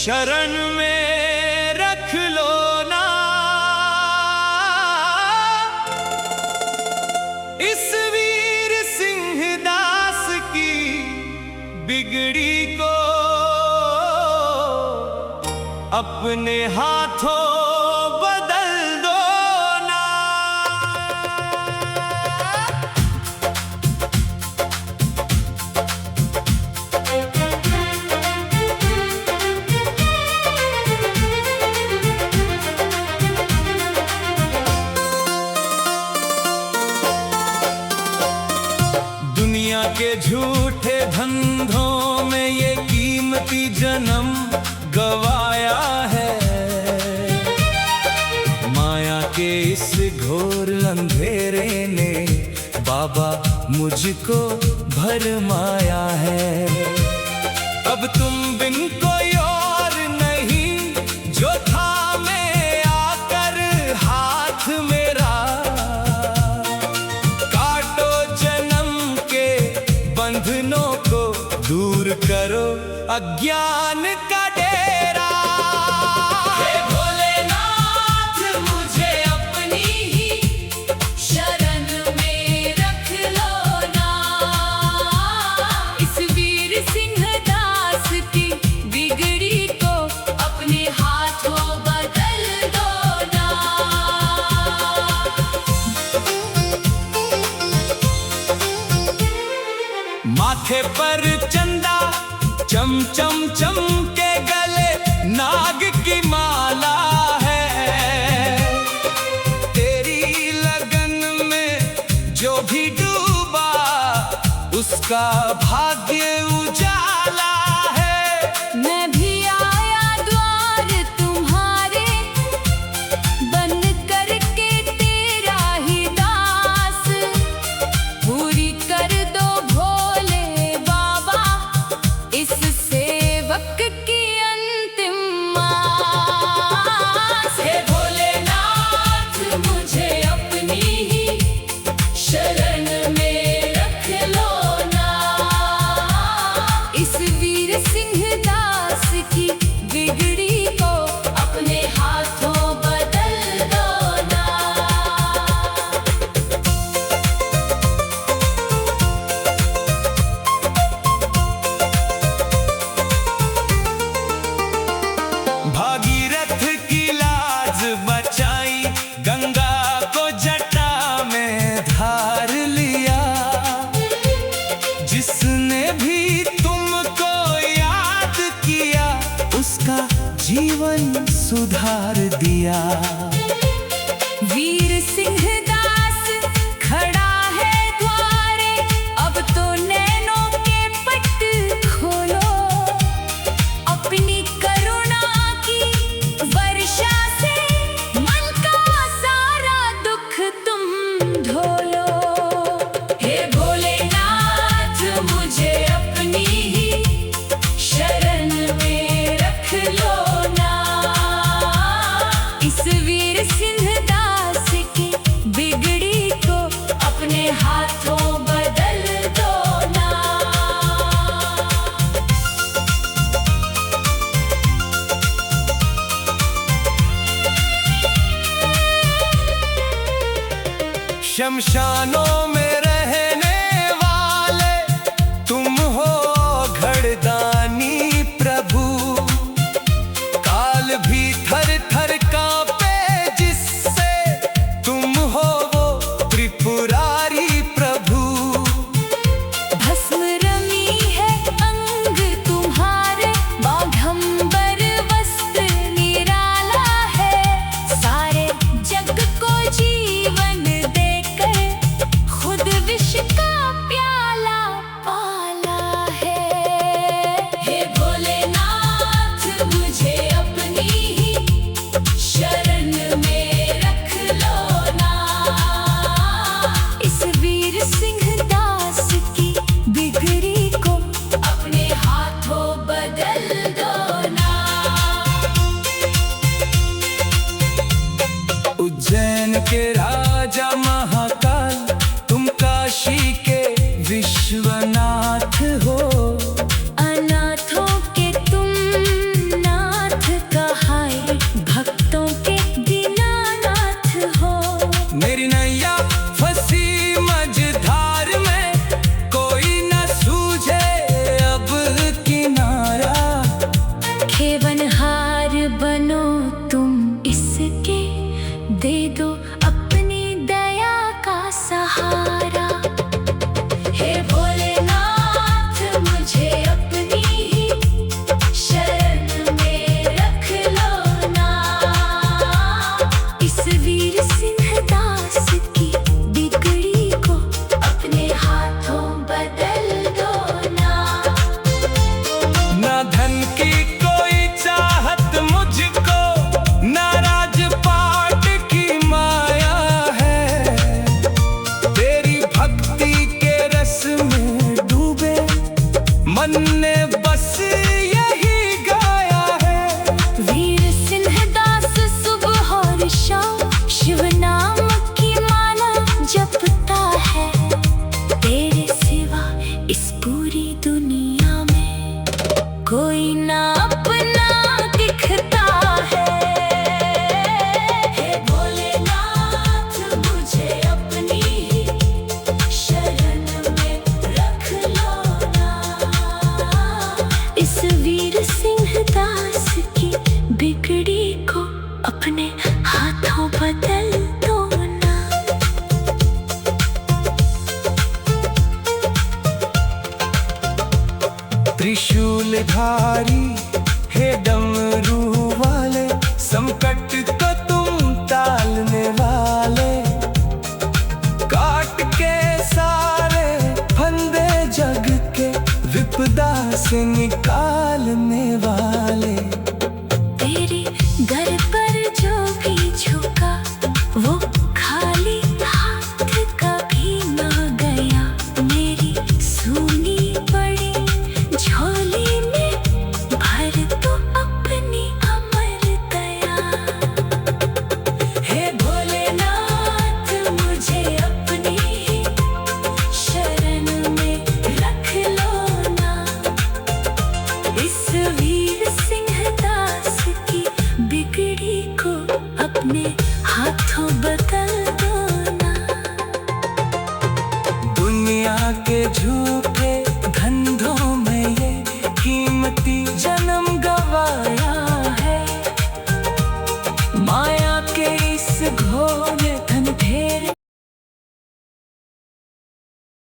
शरण में रख लो ना इस वीर सिंह दास की बिगड़ी को अपने हाथों बदल दो ना। दुनिया के झूठे धंधों में ये कीमती जन्म गवाया है, माया के इस घोर अंधेरे ने बाबा मुझको भरमाया है। अब तुम बिन कोई और नहीं जो थामे आकर हाथ मेरा, काटो जन्म के बंधनों को दूर करो अज्ञान का डेरा। हे भोलेनाथ मुझे अपनी ही शरण में रख लो ना, इस वीर सिंह दास की बिगड़ी को अपने हाथों बदल दो ना। माथे पर चंदा चम चम चम के गले नाग की माला है, तेरी लगन में जो भी डूबा उसका भाग्य उजाला है। मैं भी आया द्वार तुम्हारे बन करके तेरा ही दास, पूरी कर दो भोले बाबा इस सेवक की अंतिम आस। हे भोलेनाथ मुझे अपनी ही शरण में रख लो ना, इस वीर सिंह दास की बिगड़ी को अपने हाथों बदल दो ना। भागीरथ की लाज बचाई, गंगा को जटा में धार लिया, जिसने भी तुमको याद किया उसका जीवन सुधार दिया। वीर सिंह दास खड़ा है द्वारे, अब तो नैनों के पट खोलो, अपनी करुणा की वर्षा से मन का सारा दुख तुम धो लो। हे भोलेनाथ मुझे अपनी ही शरण में रख लो ना, इस वीर सिंह दास की बिगड़ी को अपने हाथों बदल दो ना। शमशानों में रहने वाले तुम हो घड़दानी प्रभु, काल भी थर थर कांपे जिससे तुम हो वो त्रिपुरारी प्रभु। भस्म रमी है अंग तुम्हारे, बाघंबर वस्त्र निराला है, सारे जग को जीवन देकर खुद मेरी नैया फंसी मझधार में, कोई न सूझे अब किनारा। खेवनहार बनो तुम इसके, दे दो अपनी दया का सहारा। हे भोलेनाथ मुझे अपनी ही शरण में रख लो ना। इस वीर सिंह दास की बिगड़ी को अपने हाथों बदल दो ना। ना धन की कोई चाहत मुझको, ना राजपाट की माया है। तेरी भक्ति के रस में डूबे मन ने बस यही गाया है। वीर सिंह दास सुबह और शाम शिव नाम की माला जपता है। तेरे सिवा इस पूरी दुनिया में कोई ना अपना दिखता है। हे भोलेनाथ मुझे अपनी ही शरण में रख लो ना। इस वीर सिंह दास की बिगड़ी को अपने हाथों बदल दो ना। त्रिशूलधारी हे डमरू वाले, संकट को तुम टालने वाले। काट के सारे फंदे जग के, विपदा से निकालने वाले। तेरे घर पर जो भी झुका वो खाली हाथ कभी ना गया। मेरी सूनी पड़ी झोली में भर तो अपनी अमर दया। हे भोलेनाथ मुझे अपनी ही शरण में रख लो ना। इस वीर सिंह दास की बिगड़ी को अपने हाथों बदल दो ना। दुनिया के झूठ